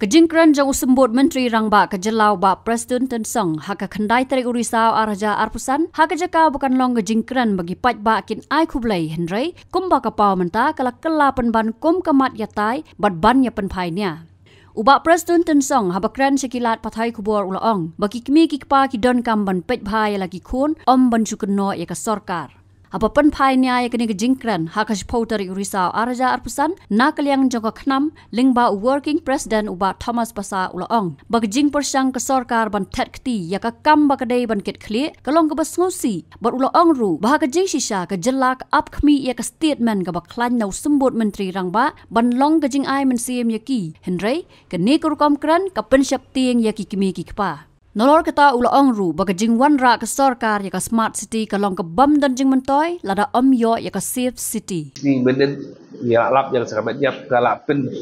Kejingkran jang usembut Menteri Rangba kejelau ba Presiden Tensong haka kendai tarik urisau araja arpusan haka jaka bukan long kejingkran bagi pat ba kin ai kublai Henry kumba kapau menta kala kelapan ban kum kemat yatai bat ban ya penpainya. Ubak Presiden Tensong habakran sekilat patai kubur ulaong bagi kimi kikpa kidon kamban pet bhai lagi kun om ban sukenno ya ka sorkar. Apa penpainya ya kini kejingkran haka sepau tarik urisau araja arpusan nak liang jangka kenam lingba working president uba Thomas Basa ulaong bagi jing persang ke sorkar ban tet keti ya ka kam bakadai ban ket kli kalong ke basngusi bar ulaong ru bahaka jing sisa ke jelak up kmi ya ka statement ke baklan nau sembut Menteri Rangba ban long ke jing ai mensiam ya ki Henry ke ni kurkom kran ka pensyap tiang ya ki kimi ki kpa. Nolor kata ulaong ru baga jing wan ra ke sorkar ya ka smart city ka long ke bam dan jing mentoy lada om yo ya ka safe city. Ni benen ya lap yang sangat nyap kalapen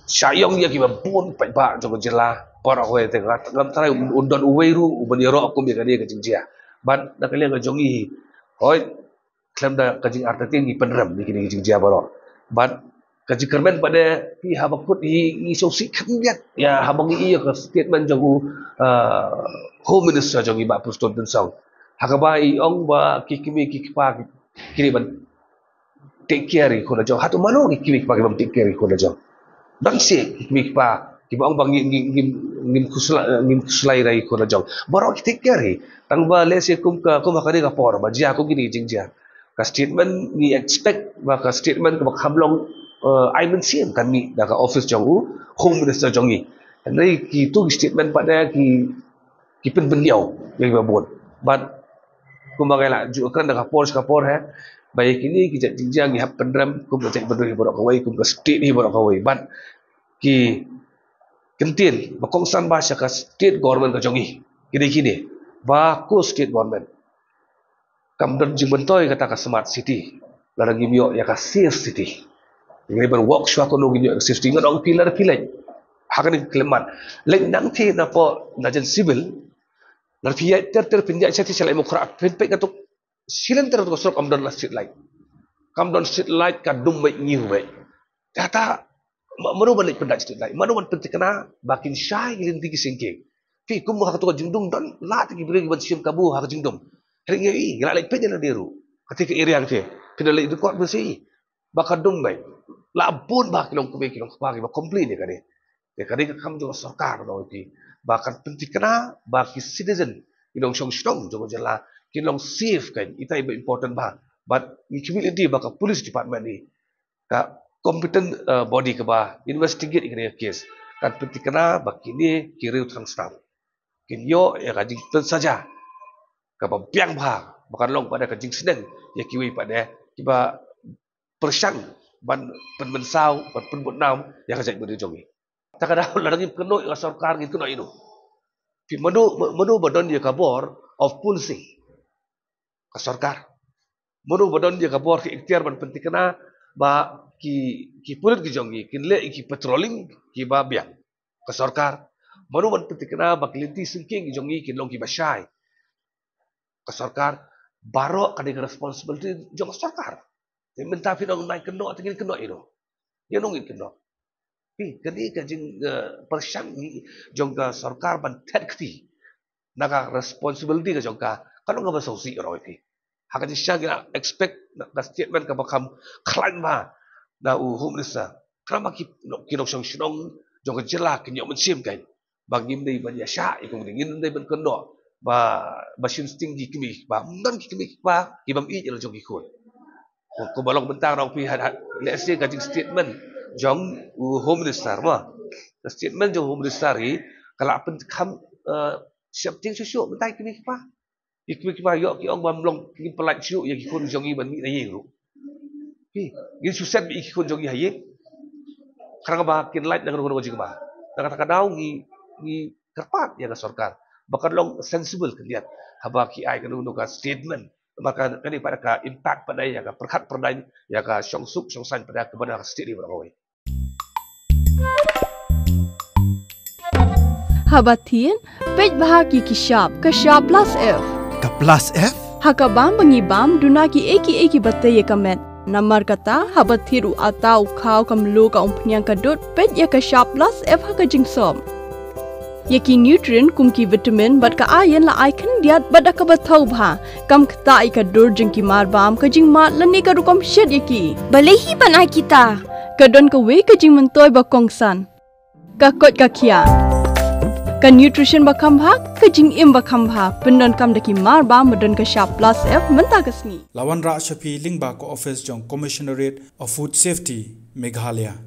syayong ya kiba pun pai ba jong jela para we tengah ngam trai undon uwe ru uban yoro akum ya dia ke jingjia. Ban da kalian ke jongi hoi klem da ke jing artatin ni penram ni kini jingjia baro. Ban kaji kermen pada pi habakut i sosi kemiat ya habang i ke statement jogu home minister jogi ba Presiden Tensong hakaba i ong ba kikimi kikpa kini ban take care ko na jong hatu mano kikimi kikpa ban take care ko na jong dan se kikimi kikpa kiba ong bang ngim kuslai rai ko na jong baro take care tang ba lese kum hakani ka por ba jia ko gini jingjia ka statement ni expect ba ka statement ka hamlong I mensiam kami daga office jongu home minister jongi andai ki tu statement pada ki pen beliau yang babon but kumagala jukan daga kapor hai baik ini ki jingjang hap pendram kum cek berdui borok kawai kum ke state ni borok kawai but ki kentin bakongsan bahasa ka state government ka jongi kini ba ko state government kamdan jibentoy kata ka smart city larang gimyo ya ka safe city. Ini ber workshop ko no ginyo existing ngong pilar hakani kleman lek nang thi na po na jen civil lar pia ter pinja chati selai mukra pen pe katuk silen ter ko sok amdon la street light ka dum mai ngiu mai kata manu balik pendak street light manu ban pentikna bakin syai lin tigi singke pi kum ha to jingdum don la tigi beri ban sim kabu ha jingdum ring ngi ngala lek pe jana deru ketika area ke pindah itu kuat besi bakal dum mai labun ba kilong kubagi ba complain ya kade kam jo sarkar do ti bakan pentikna baki citizen kilong shong jo jela kilong safe kan itai ba important ba but community baka police department ni ka competent body ke ba investigate ikene case kan pentikna bakini kiriu transtam kinyo ya kajing ten saja ka ba piang ba bakan long pada kajing sedeng ya kiwi pada kiba persang ban penmensau ban penbutnam yang kajak beri jongi takada larang keno ya sarkar gitu no ino pi manu badon dia kabor of policing ka sarkar manu badon dia kabor ki ikhtiar ban pentikna ba ki pulit ki jongi kinle ki patrolling ki ba biang ka sarkar manu ban pentikna ba kiliti singking ki jongi kinlong ki basyai ka sarkar baro kadang responsibility jong sarkar minta pinong naik keno tinggal keno itu ya nungin keno pi kani kajing persang ni jongka sarkar ban tet kti naga responsibility ka jongka kalau ngaba sosi ro pi haka jisya gina expect na statement ka bakam klan ba na home minister krama kinok shong jongka jela kinyo mensim kan bagim dei ban yasha ikong dingin dei ban keno ba basin stinggi kimi ba nan kimi ba kibam i jelo jongki khol ko balong bentang rong pi let's say kajing statement jong home minister ma statement jong home minister hi kala pen kham siap ting susu bentai kini pa ikwi pa yo ki ong bam long ki pelat chu ya ki kun jong i ban mi dai ru pi gi suset bi ki kun jong i haye karang ba kin light nang ro jing ba kata dau ngi kerpat ya ka sarkar bakal long sensible keliat haba ki ai kan ka statement maka kani pada ka impact pada ya ka perkat perdai ya ka shong san pada kepada state ni berawai habatin pej bahagi ki shop ka plus f ka plus f hakabam bangi bam dunaki eki batte ye kamet Namar kata habat thiru atau kau kamlu ka umpnyang kadut pet ya ka sharp plus F ha ka jingsom. Yaki nutrient kumki vitamin bat ka ayan la aikan diat bat ka bathau bha kam kta ka dur jingki mar bam ka jing mat lani ka rukom shed yaki. Balehi banai kita. Kadon ka we ka jing mentoy ba kongsan. Ka kot ka kia. Ka nutrition ba khambha ka jing im ba khambha pendon kam daki mar bam medon ka sharp plus F menta kasni. Lawan Ra Shafi Lingba ko office jong Commissionerate of Food Safety Meghalaya.